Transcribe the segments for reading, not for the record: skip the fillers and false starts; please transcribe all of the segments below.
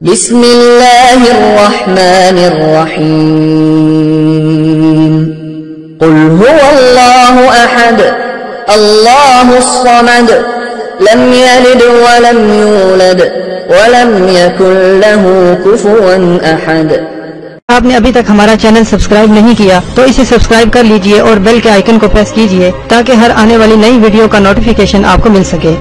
بسم اللہ الرحمن الرحیم قل هو اللہ احد اللہ الصمد لم یلد ولم یولد ولم یکن له کفوا احد۔ آپ نے ابھی تک ہمارا چینل سبسکرائب نہیں کیا تو اسے سبسکرائب کر لیجئے اور بیل کے آئیکن کو پریس کیجئے تاکہ ہر آنے والی نئی ویڈیو کا نوٹیفیکیشن آپ کو مل سکے۔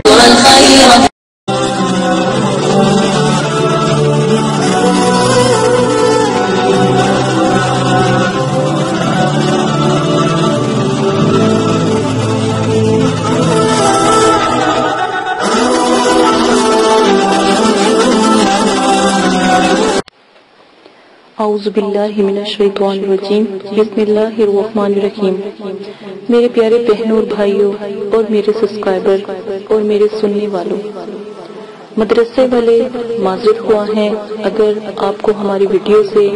اعوذ باللہ من الشیطان الرجیم بسم اللہ الرحمن الرحیم۔ میرے پیارے بہنوں اور بھائیوں اور میرے سبسکرائبر اور میرے سننے والوں، مدرسے والے معذرت خواہ ہیں اگر آپ کو ہماری ویڈیو سے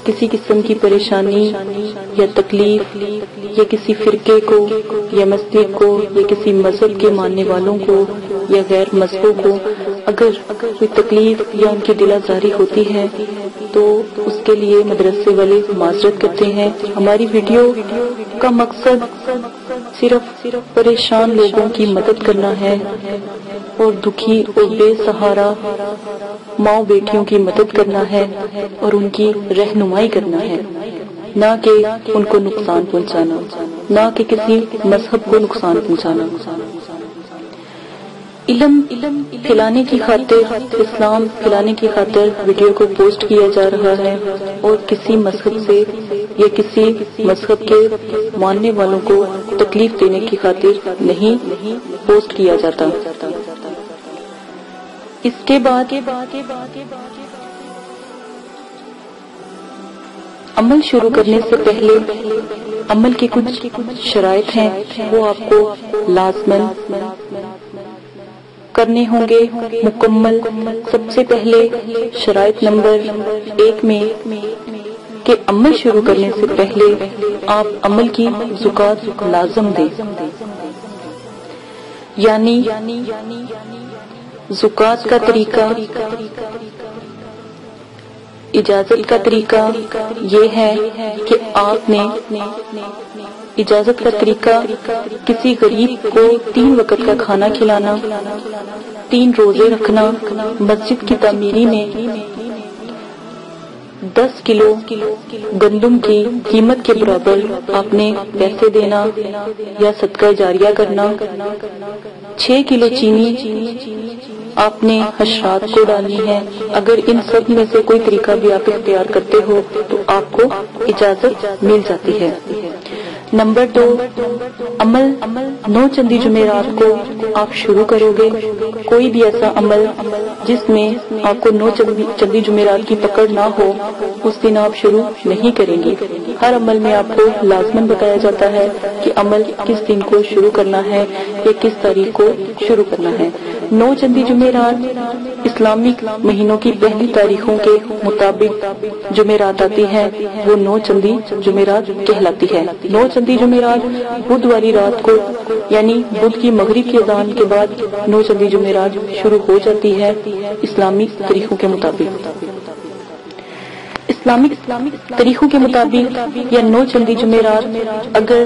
کسی قسم کی پریشانی یا تکلیف یا کسی فرقے کو یا مسجد کو یا کسی مذہب کے ماننے والوں کو یا غیر مذہبوں کو اگر کوئی تکلیف یا ان کی دل آزاری ہوتی ہے تو اس کے لیے مدرسے والے معذرت کرتے ہیں۔ ہماری ویڈیو کا مقصد صرف پریشان لوگوں کی مدد کرنا ہے اور دکھی اور بے سہارا ماں بیٹیوں کی مدد کرنا ہے اور ان کی رہنمائی کرنا ہے، نہ کہ ان کو نقصان پہنچانا، نہ کہ کسی مذہب کو نقصان پہنچانا۔ علم پھیلانے کی خاطر، اسلام پھیلانے کی خاطر ویڈیو کو پوسٹ کیا جا رہا ہے اور کسی مذہب سے یا کسی مذہب کے ماننے والوں کو تکلیف دینے کی خاطر نہیں پوسٹ کیا جاتا۔ اس کے بعد عمل شروع کرنے سے پہلے عمل کی کچھ شرائط ہیں، وہ آپ کو لازماً کرنے ہوں گے مکمل۔ سب سے پہلے شرائط نمبر 1 میں کہ عمل شروع کرنے سے پہلے آپ عمل کی زکوٰۃ لازم دیں، یعنی زکوٰۃ کا طریقہ، اجازت کا طریقہ یہ ہے کہ آپ نے اجازت کا طریقہ کسی غریب کو 3 وقت کا کھانا کھلانا، 3 روزے رکھنا، مسجد کی تعمیری میں 10 کلو گندم کی قیمت کے برابر آپ نے پیسے دینا یا صدقہ جاریہ کرنا، 6 کلو چینی آپ نے حشرات کو ڈالنی ہے۔ اگر ان سب میں سے کوئی طریقہ بھی آپ اختیار کرتے ہو تو آپ کو اجازت مل جاتی ہے۔ نمبر 2، عمل 9 چندی جمعرات کو آپ شروع کرو گے۔ کوئی بھی ایسا عمل جس میں آپ کو 9 چندی جمعرات کی پکڑ نہ ہو اس دن آپ شروع نہیں کریں گے۔ ہر عمل میں آپ کو لازماً بتایا جاتا ہے کہ عمل کس دن کو شروع کرنا ہے یا کس تاریخ کو شروع کرنا ہے۔ 9 چندی جمعرات اسلامک مہینوں کی پہلی تاریخوں کے مطابق جمعرات آتی ہے، وہ 9 چندی جمعرات کہلاتی ہے۔ 9 چندی جمعرات بدھ والی رات کو یعنی بدھ کی مغرب کی اذان کے بعد 9 چندی جمعرات شروع ہو جاتی ہے اسلامی طریقوں کے مطابق۔ اسلامک طریقوں کے مطابق یا 9 چندی جمعرات اگر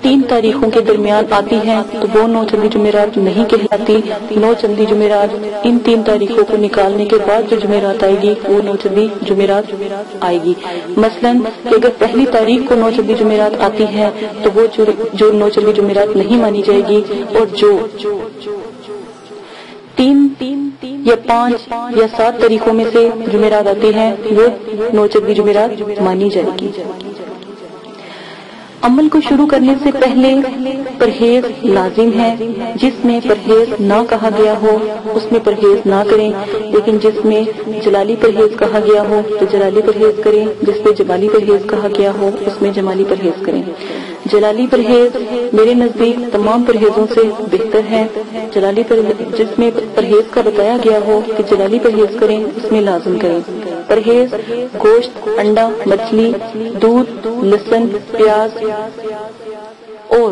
3 تاریخوں کے درمیان آتی ہیں تو وہ 9 چندی جمعرات نہیں کہلاتی۔ 9 چندی جمعرات ان 3 تاریخوں کو نکالنے کے بعد جو جمعرات آئے گی وہ 9 چندی جمعرات آئے گی۔ مثلاً کہ اگر پہلی تاریخ کو 9 چندی جمعرات آتی ہے تو وہ جو 9 چندی جمعرات نہیں مانی جائے گی، اور جو 3 یا 5 یا 7 تاریخوں میں سے جمعرات آتی ہیں وہ 9 چندی جمعرات مانی جائے گی۔ عمل کو شروع کرنے سے پہلے پرہیز لازم ہے۔ جس میں پرہیز نہ کہا گیا ہو اس میں پرہیز نہ کریں، لیکن جس میں جلالی پرہیز کہا گیا ہو تو جلالی پرہیز کریں، جس میں جمالی پرہیز کہا گیا ہو اس میں جمالی پرہیز کریں۔ جلالی پرہیز میرے نزدیک تمام پرہیزوں سے بہتر ہے۔ جلالی جس میں پرہیز کا بتایا گیا ہو کہ جلالی پرہیز کریں اس میں لازم کریں۔ پرہیز گوشت، انڈا، مچھلی، دودھ، لہسن، پیاز اور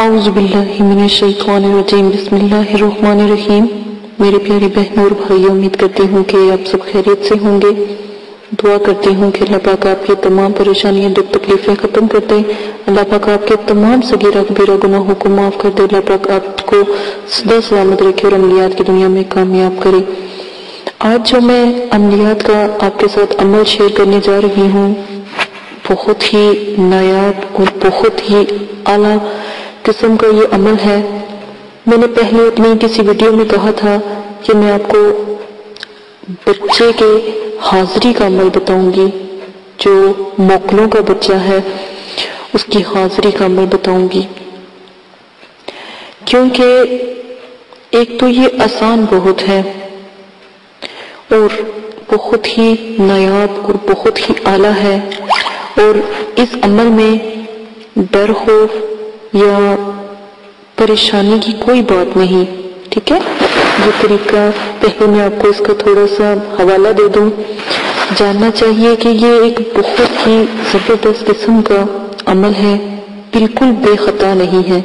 اعوذ باللہ من الشیطان الرجیم، بسم اللہ الرحمن الرحیم۔ میرے پیارے بہنوں اور بھائیوں، امید کرتی ہوں کہ آپ سب خیریت سے ہوں گے۔ دعا کرتی ہوں کہ اللہ پاک آپ کی تمام پریشانیاں، دکھ تکلیفیں ختم کر دیں۔ اللہ پاک آپ کے تمام صغیرہ کبیرہ گناہوں کو معاف کر دے۔ اللہ پاک آپ کو سدا سلامت رکھے اور عملیات کی دنیا میں کامیاب کرے۔ آج جو میں عملیات کا آپ کے ساتھ عمل شیئر کرنے جا رہی ہوں، بہت ہی نایاب اور بہت ہی اعلیٰ قسم کا یہ عمل ہے۔ میں نے پہلے اپنی کسی ویڈیو میں کہا تھا کہ میں آپ کو بچے کے حاضری کا عمل بتاؤں گی، جو موکلوں کا بچہ ہے اس کی حاضری کا عمل بتاؤں گی، کیونکہ ایک تو یہ آسان بہت ہے اور بہت ہی نایاب اور بہت ہی اعلیٰ ہے، اور اس عمل میں ڈر ہو یا پریشانی کی کوئی بات نہیں، ٹھیک ہے۔ یہ طریقہ پہلے میں آپ کو اس کا تھوڑا سا حوالہ دے دوں۔ جاننا چاہیے کہ یہ ایک بہت ہی زبردست قسم کا عمل ہے، بالکل بے خطا نہیں ہے،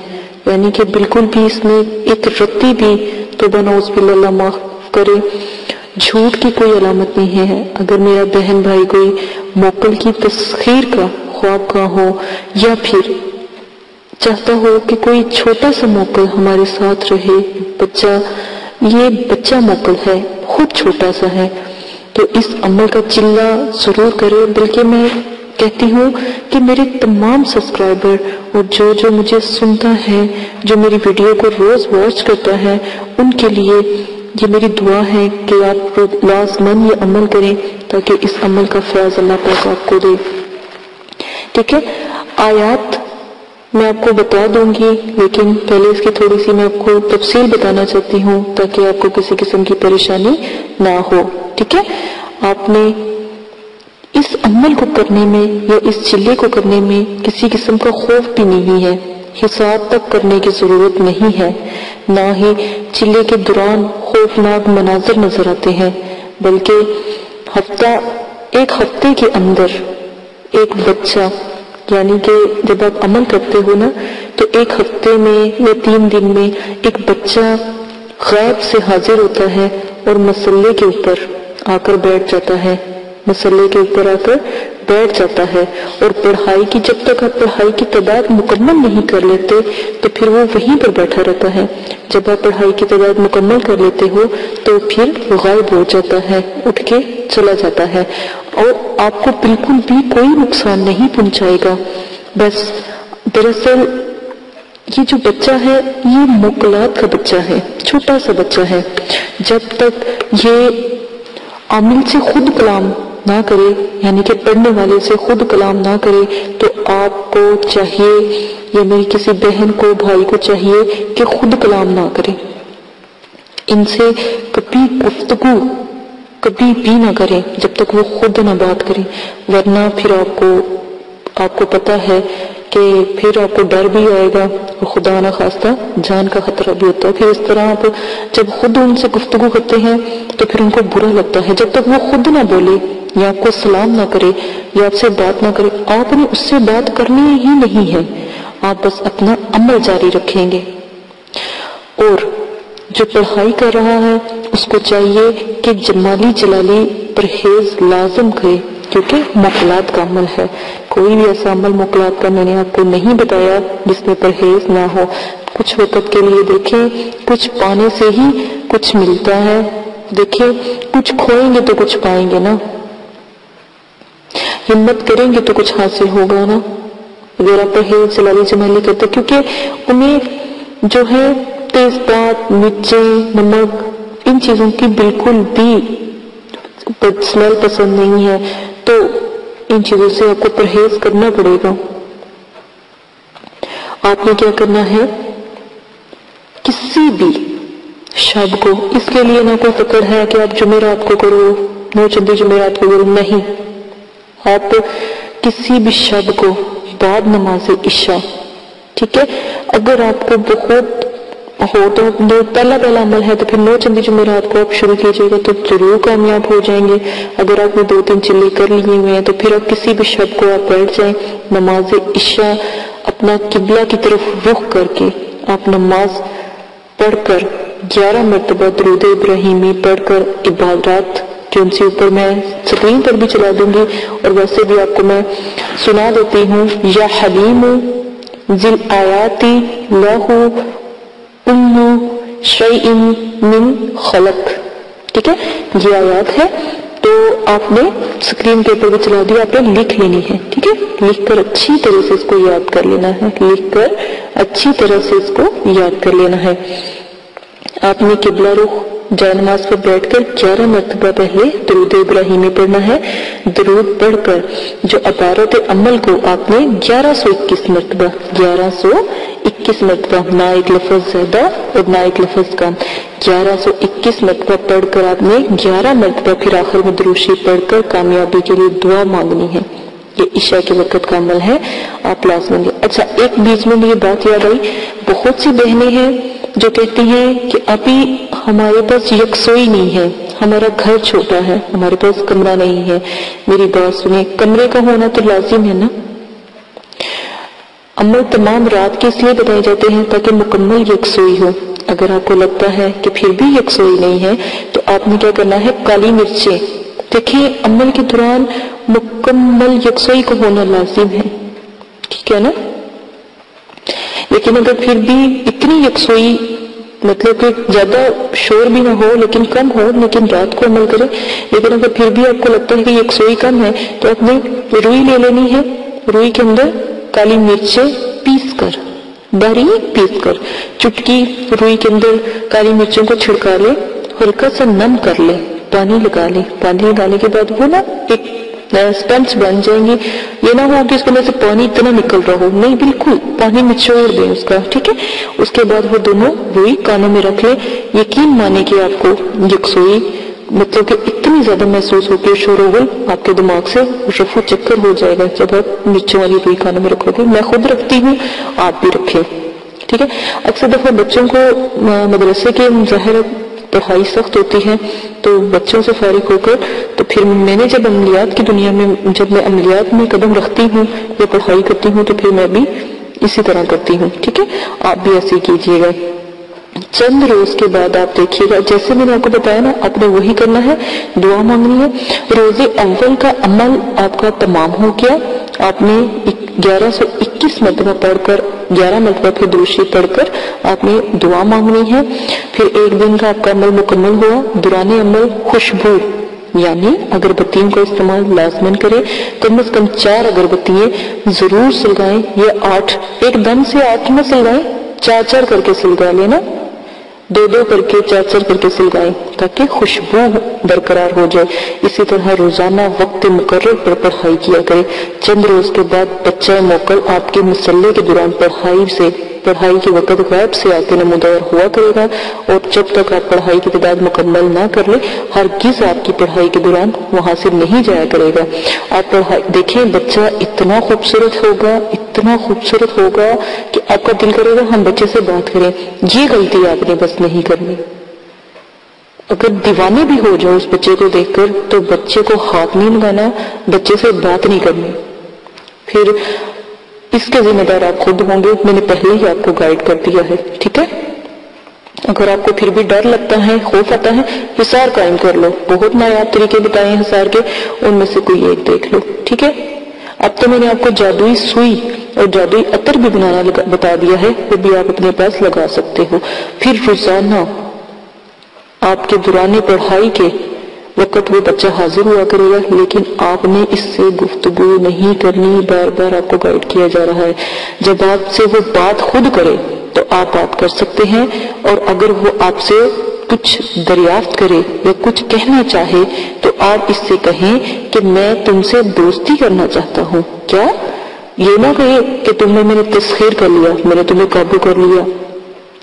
یعنی کہ بالکل بھی اس میں ایک رتی بھی توبہ نعوذ باللہ اللہ معاف کرے جھوٹ کی کوئی علامت نہیں ہے۔ اگر میرا بہن بھائی کوئی موکل کی تسخیر کا خواب کا ہو یا پھر چاہتا ہو کہ کوئی چھوٹا سا موکل ہمارے ساتھ رہے، یہ بچہ موکل ہے، خود چھوٹا سا ہے، تو اس عمل کا چلہ ضرور کرے۔ بلکہ میں کہتی ہوں کہ میرے تمام سبسکرائبر اور جو مجھے سنتا ہے، جو میری ویڈیو کو روز واچ کرتا ہے، ان کے لیے یہ میری دعا ہے کہ آپ لازماً یہ عمل کریں تاکہ اس عمل کا فیض اللہ پاک آپ کو دے، ٹھیک ہے۔ آیات میں آپ کو بتا دوں گی، لیکن پہلے اس کی تھوڑی سی میں آپ کو تفصیل بتانا چاہتی ہوں تاکہ آپ کو کسی قسم کی پریشانی نہ ہو، ٹھیک ہے۔ آپ نے اس عمل کو کرنے میں یا اس چلے کو کرنے میں کسی قسم کا خوف بھی نہیں ہے، حساب تک کرنے کی ضرورت نہیں ہے، نہ ہی چلے کے دوران خوفناک مناظر نظر آتے ہیں، بلکہ ایک ہفتے کے اندر ایک بچہ، یعنی کہ جب آپ عمل کرتے ہو نا تو ایک ہفتے میں یا 3 دن میں ایک بچہ غیب سے حاضر ہوتا ہے اور مسلے کے اوپر آ کر بیٹھ جاتا ہے، اور پڑھائی کی جب تک آپ پڑھائی کی تعداد مکمل نہیں کر لیتے تو پھر وہ وہیں پر بیٹھا رہتا ہے۔ جب آپ پڑھائی کی تعداد مکمل کر لیتے ہو تو پھر غائب ہو جاتا ہے، اٹھ کے چلا جاتا ہے، اور آپ کو بالکل بھی کوئی نقصان نہیں پہنچائے گا۔ بس دراصل یہ جو بچہ ہے یہ موکلات کا بچہ ہے، چھوٹا سا بچہ ہے۔ جب تک یہ عامل سے خود کلام نہ کرے، یعنی کہ پڑھنے والے سے خود کلام نہ کرے، تو آپ کو چاہیے یا میری کسی بہن کو، بھائی کو چاہیے کہ خود کلام نہ کرے، ان سے کبھی گفتگو کبھی بھی نہ کریں جب تک وہ خود نہ بات کریں، ورنہ پھر آپ کو پتا ہے کہ پھر آپ کو ڈر بھی آئے گا اور خدا نہ خواستہ جان کا خطرہ بھی ہوتا ہے۔ پھر اس طرح آپ جب خود ان سے گفتگو کرتے ہیں تو پھر ان کو برا لگتا ہے۔ جب تک وہ خود نہ بولے یا آپ کو سلام نہ کرے یا آپ سے بات نہ کرے، آپ نے اس سے بات کرنی ہی نہیں ہے، آپ بس اپنا عمل جاری رکھیں گے۔ اور جو پڑھائی کر رہا ہے اس کو چاہیے کہ جمالی جلالی پرہیز لازم کرے، کیونکہ موکلات کا عمل ہے۔ کوئی بھی ایسا عمل موکلات کا میں نے آپ کو نہیں بتایا جس میں پرہیز نہ ہو۔ کچھ وقت کے لیے دیکھیں، کچھ پانے سے ہی کچھ ملتا ہے، دیکھیں کچھ کھوئیں گے تو کچھ پائیں گے نا، ہمت کریں گے تو کچھ حاصل ہوگا نا، اگر آپ پرہیز جلالی جمالی کرتے، کیونکہ انہیں جو ہے تیز بات، مرچیں، نمک، ان چیزوں کی بالکل بھی اسمیل پسند نہیں ہے، تو ان چیزوں سے آپ کو پرہیز کرنا پڑے گا۔ آپ نے کیا کرنا ہے، کسی بھی شب کو، اس کے لیے نہ کوئی پکڑ ہے کہ آپ جمعرات کو کرو، 9 چندی جمعرات کو کرو، نہیں، آپ کسی بھی شب کو بعد نماز عشاء، ٹھیک ہے۔ اگر آپ کو بہت ہو تو پہلا عمل ہے تو پھر 9 چندی جمعرات کو آپ شروع کیجیے گا تو ضرور کامیاب ہو جائیں گے۔ اگر آپ نے 2-3 چلے کر لیے ہوئے ہیں تو پھر آپ کسی بھی شب کو آپ بیٹھ جائیں، نماز عشاء اپنا قبلہ کی طرف رخ کر کے آپ نماز پڑھ کر 11 مرتبہ درود ابراہیمی پڑھ کر عبادات جو ان سے اوپر میں سکرین پر بھی چلا دوں گی اور ویسے بھی آپ کو میں سنا دیتی ہوں. یا حلیم ذل آیاتی لہو ام شیء من خلق. ٹھیک ہے، یہ آیات ہے تو آپ نے سکرین کے اوپر بھی چلا دیا، آپ نے لکھ لینی ہے. ٹھیک ہے، لکھ کر اچھی طرح سے اس کو یاد کر لینا ہے، لکھ کر اچھی طرح سے اس کو یاد کر لینا ہے. آپ نے قبلہ رخ جائے نماز پر بیٹھ کر 11 مرتبہ پہلے درود ابراہیمی پڑھنا ہے. درود پڑھ کر جو عبارت عمل کو آپ نے 1121 مرتبہ نہ ایک لفظ زیادہ اور نہ ایک لفظ کم، 1121 مرتبہ پڑھ کر آپ نے 11 مرتبہ پھر آخر میں درود شریف پڑھ کر کامیابی کے لیے دعا مانگنی ہے. یہ عشاء کے وقت کا عمل ہے، آپ لازم. اچھا، ایک بیچ میں مجھے بات یاد آئی، بہت سی بہنیں ہیں جو کہتی ہیں کہ ابھی ہمارے پاس یکسوئی نہیں ہے، ہمارا گھر چھوٹا ہے، ہمارے پاس کمرہ نہیں ہے. میری بات سنیں، کمرے کا ہونا تو لازم ہے نا. عمل تمام رات کے اس لیے بتائے جاتے ہیں تاکہ مکمل یکسوئی ہو. اگر آپ کو لگتا ہے کہ پھر بھی یکسوئی نہیں ہے تو آپ نے کیا کرنا ہے، کالی مرچیں. دیکھیں، عمل کے دوران مکمل یکسوئی کو ہونا لازم ہے، ٹھیک ہے نا. لیکن اگر پھر بھی اتنی یکسوئی، مطلب کہ زیادہ شور بھی نہ ہو لیکن کم ہو، لیکن رات کو عمل کرے. لیکن اگر پھر بھی آپ کو لگتا ہے کہ یکسوئی کم ہے تو آپ نے روئی لے لینی ہے. روئی کے اندر کالی مرچیں پیس کر، باریک پیس کر، چٹکی روئی کے اندر کالی مرچوں کو چھڑکا لے، ہلکا سا نم کر لے، پانی لگا لے. پانی لگانے کے بعد وہ نا ایک اسپنج بن جائیں گے. یہ نہ ہو کہ اس کے اندر سے پانی اتنا نکل رہا ہو، نہیں، بالکل پانی نچوڑ دیں اس کا. ٹھیک ہے، اس کے بعد وہ دونوں روئی کانوں میں رکھ لیں. یقین مانے کہ آپ کو یکسوئی مطلب کہ اتنی زیادہ محسوس ہو کہ شور و غل آپ کے دماغ سے رفو چکر ہو جائے گا جب آپ مرچوں والی روئی کانوں میں رکھو گے. میں خود رکھتی ہوں، آپ بھی رکھیں. ٹھیک ہے، اکثر دفعہ بچوں کو مدرسے کے ظاہر پڑھائی سخت ہوتی ہے تو بچوں سے فارغ ہو کر تو پھر میں نے جب عملیات کی دنیا میں، جب میں عملیات میں قدم رکھتی ہوں یا پڑھائی کرتی ہوں تو پھر میں بھی اسی طرح کرتی ہوں. ٹھیک ہے، آپ بھی ایسے کیجیے گا. چند روز کے بعد آپ دیکھیے گا، جیسے میں نے آپ کو بتایا نا، آپ نے وہی کرنا ہے، دعا مانگنی ہے. روزے اول کا عمل آپ کا تمام ہو گیا. آپ نے 1121 مرتبہ پڑھ کر 11 مرتبہ پھر درود شریف پڑھ کر آپ نے دعا مانگنی ہے. پھر ایک دن کا آپ کا عمل مکمل ہوا. دوران عمل خوشبو یعنی اگربتیوں کا استعمال لازمن کرے. کم از کم 4 اگربتیاں ضرور سلگائیں، یا 8، ایک دم سے 8 نہ سلگائیں، 4 کر کے سلگا لینا، 2 کر کے 4 کر کے سلگائیں تاکہ خوشبو برقرار ہو جائے. اسی طرح روزانہ وقت مقرر پر پڑھائی کیا کرے. چند روز کے بعد بچہ موکل آپ کے مسلح کے دوران پڑھائی کے وقت غیب سے آ کے نمودار ہوا کرے گا، اور جب تک آپ پڑھائی کی تعداد مکمل نہ کر لیں ہرگز آپ کی پڑھائی کے دوران وہاں سے نہیں جایا کرے گا. آپ پڑھائی دیکھیں، بچہ اتنا خوبصورت ہوگا کہ آپ کا دل کرے گا ہم بچے سے بات کریں. یہ غلطی آپ نے بس نہیں کرنی. اگر دیوانے بھی ہو جاؤ اس بچے کو دیکھ کر تو بچے کو ہاتھ نہیں لگانا، بچے سے بات نہیں کرنی. پھر اس کے ذمہ دار آپ خود ہوں گے. میں نے پہلے ہی آپ کو گائیڈ کر دیا ہے. ٹھیک ہے، اگر آپ کو پھر بھی ڈر لگتا ہے، خوف آتا ہے، حصار قائم کر لو. بہت نایاب طریقے بتائے ہیں حصار کے، ان میں سے کوئی ایک دیکھ لو. ٹھیک ہے، اب تو میں نے آپ کو جادوئی سوئی اور جادوئی عطر بھی بنانا بتا دیا ہے، وہ بھی آپ اپنے پاس لگا سکتے ہو. پھر روزانہ آپ کے دوران پڑھائی کے وقت وہ بچہ حاضر ہوا کرے گا، لیکن آپ نے اس سے گفتگو نہیں کرنی. بار بار آپ کو گائیڈ کیا جا رہا ہے. جب آپ سے وہ بات خود کرے تو آپ بات کر سکتے ہیں، اور اگر وہ آپ سے کچھ دریافت کرے یا کچھ کہنا چاہے تو آپ اس سے کہیں کہ میں تم سے دوستی کرنا چاہتا ہوں. کیا یہ نہ کہے کہ تم نے میرے تسخیر کر لیا، میں نے تمہیں قابو کر لیا.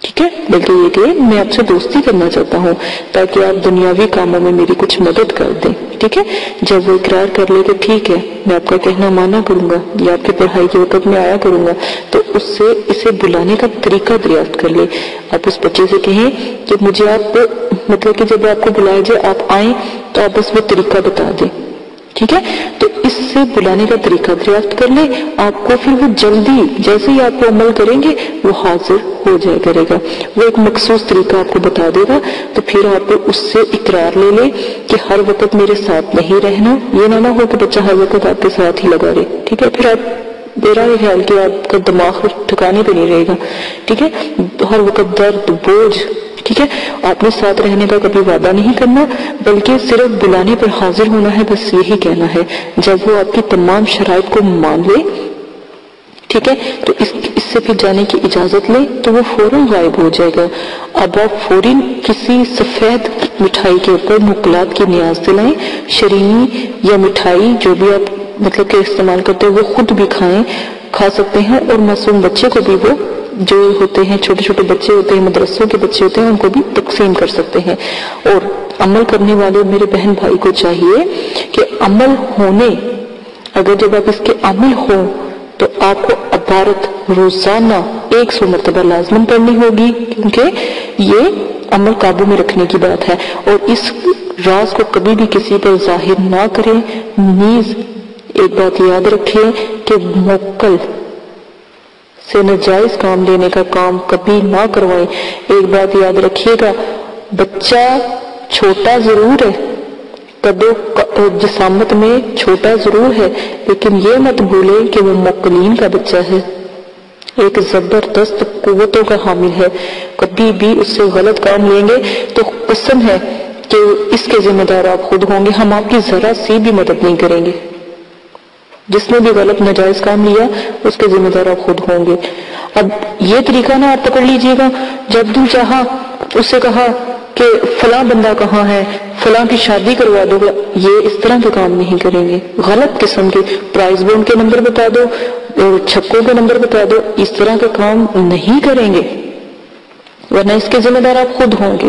ٹھیک ہے، بلکہ یہ کہ میں آپ سے دوستی کرنا چاہتا ہوں تاکہ آپ دنیاوی کاموں میں میری کچھ مدد کر دیں. ٹھیک ہے، جب وہ اقرار کر لے کہ ٹھیک ہے میں آپ کا کہنا مانا کروں گا یا آپ کی پڑھائی کے وقت میں آیا کروں گا، تو اس سے اسے بلانے کا طریقہ دریافت کر لے. آپ اس بچے سے کہیں کہ مجھے آپ مطلب کہ جب آپ کو بلایا جائے آپ آئیں تو آپ بس وہ طریقہ بتا دیں. ٹھیک ہے؟ تو اس سے بلانے کا طریقہ دریافت کر لیں، آپ کو پھر وہ جلدی جیسے ہی آپ کو عمل کریں گے وہ حاضر ہو جائے کرے گا، وہ ایک مخصوص طریقہ آپ کو بتا دے گا، تو پھر آپ اس سے اقرار لے لیں کہ ہر وقت میرے ساتھ نہیں رہنا، یہ نہ ہو کہ بچہ ہر وقت آپ کے ساتھ ہی لگا رہے، ٹھیک ہے؟ پھر آپ میرا یہ خیال کہ آپ کا دماغ ٹھکانے پہ نہیں رہے گا، ٹھیک ہے؟ ہر وقت درد بوجھ، ٹھیک ہے؟ آپ نے ساتھ رہنے کا کبھی وعدہ نہیں کرنا، بلکہ صرف بلانے پر حاضر ہونا ہے، بس یہی کہنا ہے۔ جب وہ آپ کی تمام شرائط کو مان لے، ٹھیک ہے، تو اس سے پھر جانے کی اجازت لیں تو وہ فوراً غائب ہو جائے گا۔ اب آپ فوراً کسی سفید مٹھائی کے اوپر مقلات کی نیاز دلائیں، شیرینی یا مٹھائی جو بھی آپ مطلب کہ استعمال کرتے ہیں وہ خود بھی کھا سکتے ہیں، اور معصوم بچے کو بھی وہ جو ہوتے ہیں چھوٹے چھوٹے بچے ہوتے ہیں، مدرسوں کے بچے ہوتے ہیں، ان کو بھی تقسیم کر سکتے ہیں۔ اور عمل کرنے والے میرے بہن بھائی کو چاہیے کہ عمل ہونے، اگر جب آپ اس کے عمل ہوں تو آپ کو عبارت روزانہ 100 مرتبہ لازماً پڑھنی ہوگی، کیونکہ یہ عمل قابو میں رکھنے کی بات ہے، اور اس راز کو کبھی بھی کسی پر ظاہر نہ کریں۔ نیز ایک بات یاد رکھیں کہ موکل سے ناجائز کام لینے کا کام کبھی نہ کروائیں۔ ایک بات یاد رکھیے گا، بچہ چھوٹا ضرور ہے، جسامت میں چھوٹا ضرور ہے، لیکن یہ مت بھولیں کہ وہ موکلین کا بچہ ہے، ایک زبردست قوتوں کا حامل ہے۔ کبھی بھی اس سے غلط کام لیں گے تو قسم ہے کہ اس کے ذمہ دار آپ خود ہوں گے، ہم آپ کی ذرا سی بھی مدد نہیں کریں گے۔ جس نے بھی غلط ناجائز کام لیا اس کے ذمہ دار آپ خود ہوں گے۔ اب یہ طریقہ نہ آپ پکڑ لیجئے گا، جب بھی چاہا اس سے کہا کہ فلاں بندہ کہاں ہے، فلاں کی شادی کروا دو، یہ اس طرح کے کام نہیں کریں گے۔ غلط قسم کے پرائز بونڈ کے نمبر بتا دو، چھکوں کے نمبر بتا دو، اس طرح کے کام نہیں کریں گے، ورنہ اس کے ذمہ دار آپ خود ہوں گے۔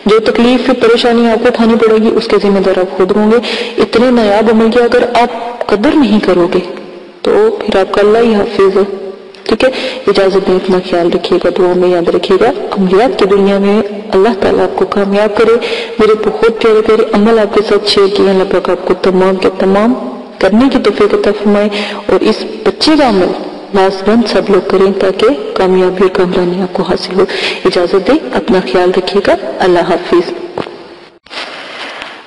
جو تکلیف پریشانی آپ کو اٹھانی پڑے گی اس کے ذمہ دار آپ خود ہوں گے۔ اتنے نایاب عمل کی اگر آپ قدر نہیں کرو گے تو پھر آپ کا اللہ ہی حافظ ہے، ٹھیک ہے؟ اجازت دیں، اپنا خیال رکھیے گا، دعا میں یاد رکھیے گا۔ عملیات کی دنیا میں اللہ تعالیٰ آپ کو کامیاب کرے۔ میرے بہت پیارے پیارے عمل آپ کے ساتھ شیئر کیے، اللہ پاک آپ کو تمام کے تمام کرنے کی توفیق عطا فرمائے، اور اس بچے کا عمل لازماً سب لوگ کریں تاکہ کامیابی اور کامرانی آپ کو حاصل ہو۔ اجازت دیں، اپنا خیال رکھیے گا، اللہ حافظ۔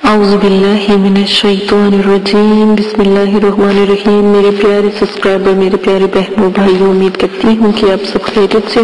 اعوذ باللہ من الشیطان الرجیم، بسم اللہ الرحمن الرحیم۔ میرے پیارے سبسکرائبر، میرے پیارے بہنوں بھائیوں، امید کرتی ہوں کہ آپ سب خیریت سے